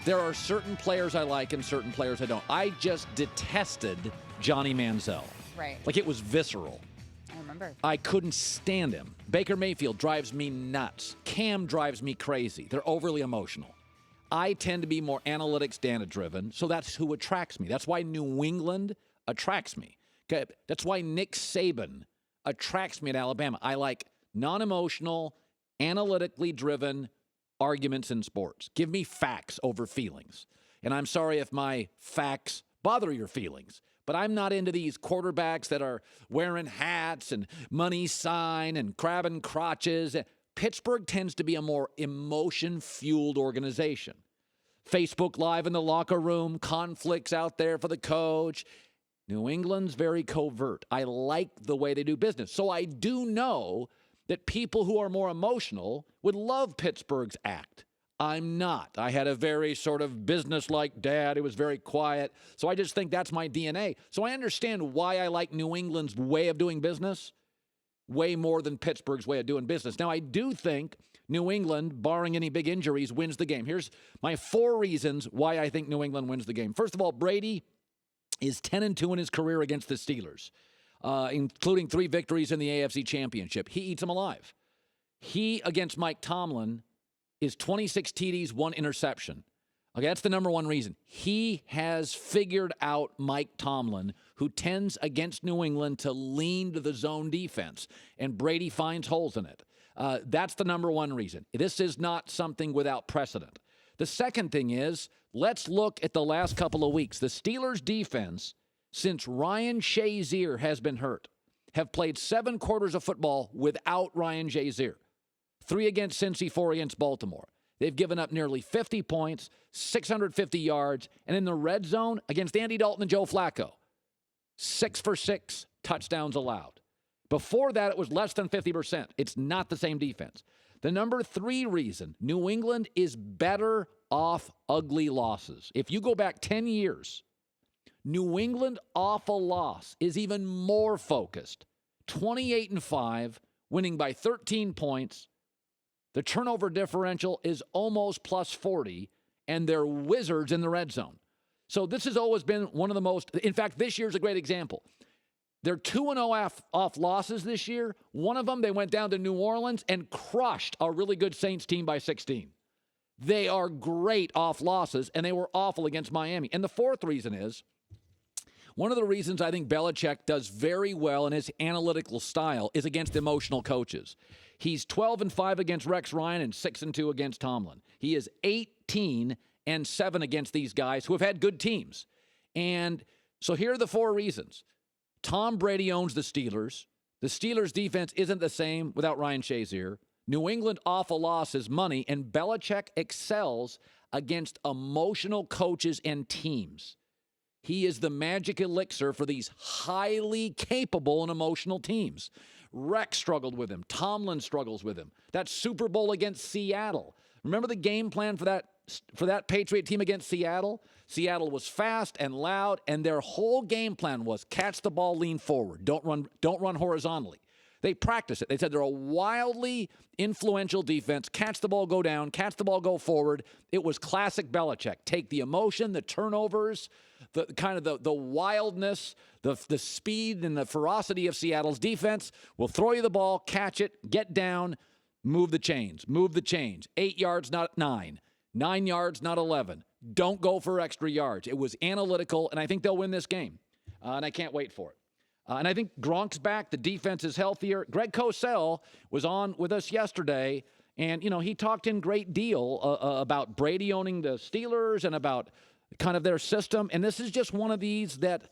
There are certain players I like and certain players I don't. I just detested Johnny Manziel. Right. Like, it was visceral. I remember. I couldn't stand him. Baker Mayfield drives me nuts. Cam drives me crazy. They're overly emotional. I tend to be more analytics data-driven, so that's who attracts me. That's why New England attracts me. Okay? That's why Nick Saban attracts me at Alabama. I like non-emotional, analytically driven arguments in sports. Give me facts over feelings. And I'm sorry if my facts bother your feelings, but I'm not into these quarterbacks that are wearing hats and money sign and crabbing crotches. Pittsburgh tends to be a more emotion-fueled organization. Facebook Live in the locker room, conflicts out there for the coach. New England's very covert. I like the way they do business. So I do know that people who are more emotional would love Pittsburgh's act. I'm not. I had a very sort of business-like dad. It was very quiet. So I just think that's my DNA. So I understand why I like New England's way of doing business way more than Pittsburgh's way of doing business. Now, I do think New England, barring any big injuries, wins the game. Here's my 4 reasons why I think New England wins the game. First of all, Brady is 10-2 in his career against the Steelers, including 3 victories in the AFC Championship. He eats them alive. He, against Mike Tomlin, is 26 TDs, 1 interception. Okay, that's the number one reason. He has figured out Mike Tomlin, who tends against New England to lean to the zone defense, and Brady finds holes in it. That's the number one reason. This is not something without precedent. The second thing is, let's look at the last couple of weeks. The Steelers' defense, since Ryan Shazier has been hurt, have played 7 quarters of football without Ryan Shazier. 3 against Cincy, 4 against Baltimore. They've given up nearly 50 points, 650 yards, and in the red zone against Andy Dalton and Joe Flacco, 6 for 6 touchdowns allowed. Before that, it was less than 50%. It's not the same defense. The number 3 reason New England is better off ugly losses. If you go back 10 years, New England off a loss is even more focused. 28-5, winning by 13 points. The turnover differential is almost plus 40, and they're wizards in the red zone. So this has always been one of the most, in fact, this year's a great example. They're 2-0 off losses this year. One of them, they went down to New Orleans and crushed a really good Saints team by 16. They are great off losses, and they were awful against Miami. And the 4th reason is, one of the reasons I think Belichick does very well in his analytical style is against emotional coaches. He's 12-5 against Rex Ryan and 6-2 against Tomlin. He is 18-7 against these guys who have had good teams. And so here are the 4 reasons. Tom Brady owns the Steelers. The Steelers' defense isn't the same without Ryan Shazier. New England off a loss is money, and Belichick excels against emotional coaches and teams. He is the magic elixir for these highly capable and emotional teams. Rex struggled with him. Tomlin struggles with him. That Super Bowl against Seattle. Remember the game plan for that Patriot team against Seattle? Seattle was fast and loud, and their whole game plan was catch the ball, lean forward. Don't run horizontally. They practiced it. They said they're a wildly influential defense. Catch the ball, go down. Catch the ball, go forward. It was classic Belichick. Take the emotion, the turnovers, the wildness, the speed and the ferocity of Seattle's defense. We'll throw you the ball, catch it, get down, move the chains. 8 yards, not 9. 9 yards, not 11. Don't go for extra yards. It was analytical, and I think they'll win this game. And I can't wait for it. And I think Gronk's back. The defense is healthier. Greg Cosell was on with us yesterday, and, he talked in great deal about Brady owning the Steelers and about kind of their system. And this is just one of these that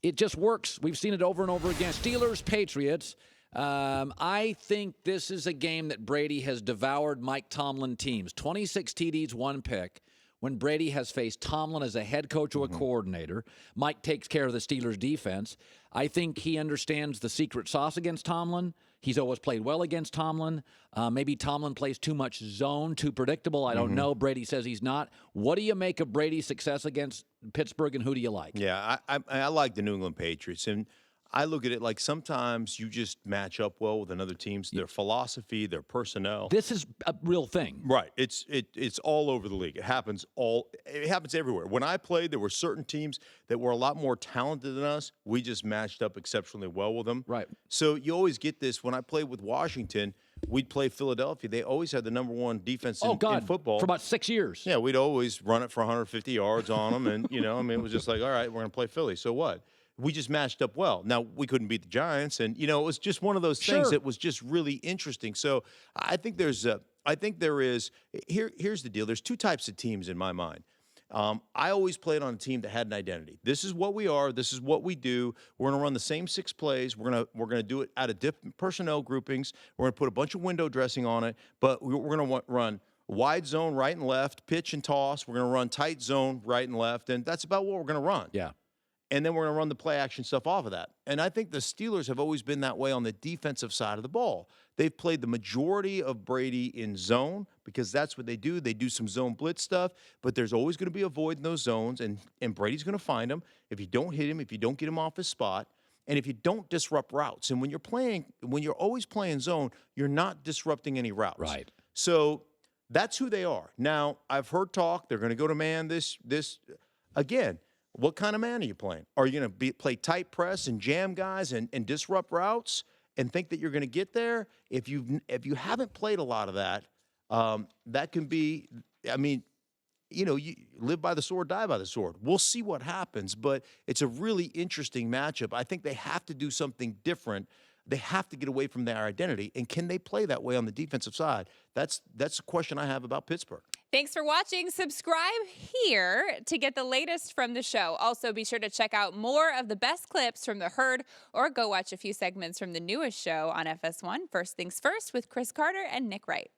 it just works. We've seen it over and over again. Steelers, Patriots. I think this is a game that Brady has devoured Mike Tomlin teams. 26 TDs, 1 pick. When Brady has faced Tomlin as a head coach or a coordinator, Mike takes care of the Steelers' defense. I think he understands the secret sauce against Tomlin. He's always played well against Tomlin. Maybe Tomlin plays too much zone, too predictable. I don't know. Brady says he's not. What do you make of Brady's success against Pittsburgh, and who do you like? Yeah, I like the New England Patriots. And I look at it like sometimes you just match up well with another team's their philosophy, their personnel. This is a real thing. Right. It's all over the league. It happens everywhere. When I played, there were certain teams that were a lot more talented than us. We just matched up exceptionally well with them. Right. So you always get this. When I played with Washington, we'd play Philadelphia. They always had the number one defense in football. For about 6 years. Yeah, we'd always run it for 150 yards on them. And, it was just like, all right, we're going to play Philly. So what? We just matched up well. Now, we couldn't beat the Giants. And, it was just one of those things that was just really interesting. So I think here's the deal. There's two types of teams in my mind. I always played on a team that had an identity. This is what we are. This is what we do. We're going to run the same 6 plays. We're going to do it out of different personnel groupings. We're going to put a bunch of window dressing on it, but we're going to run wide zone right and left, pitch and toss. We're going to run tight zone right and left, and that's about what we're going to run. Yeah. And then we're going to run the play action stuff off of that. And I think the Steelers have always been that way on the defensive side of the ball. They've played the majority of Brady in zone because that's what they do. They do some zone blitz stuff, but there's always going to be a void in those zones, and Brady's going to find them. If you don't hit him, if you don't get him off his spot, and if you don't disrupt routes. And when you're always playing zone, you're not disrupting any routes. Right. So that's who they are. Now, I've heard talk. They're going to go to man this again. What kind of man are you playing? Are you going to play tight press and jam guys and disrupt routes and think that you're going to get there? If you haven't played a lot of that, that can be. You live by the sword, die by the sword. We'll see what happens, but it's a really interesting matchup. I think they have to do something different. They have to get away from their identity, and can they play that way on the defensive side? That's a question I have about Pittsburgh. Thanks for watching. Subscribe here to get the latest from the show. Also, be sure to check out more of the best clips from The Herd or go watch a few segments from the newest show on FS1, First Things First, with Chris Carter and Nick Wright.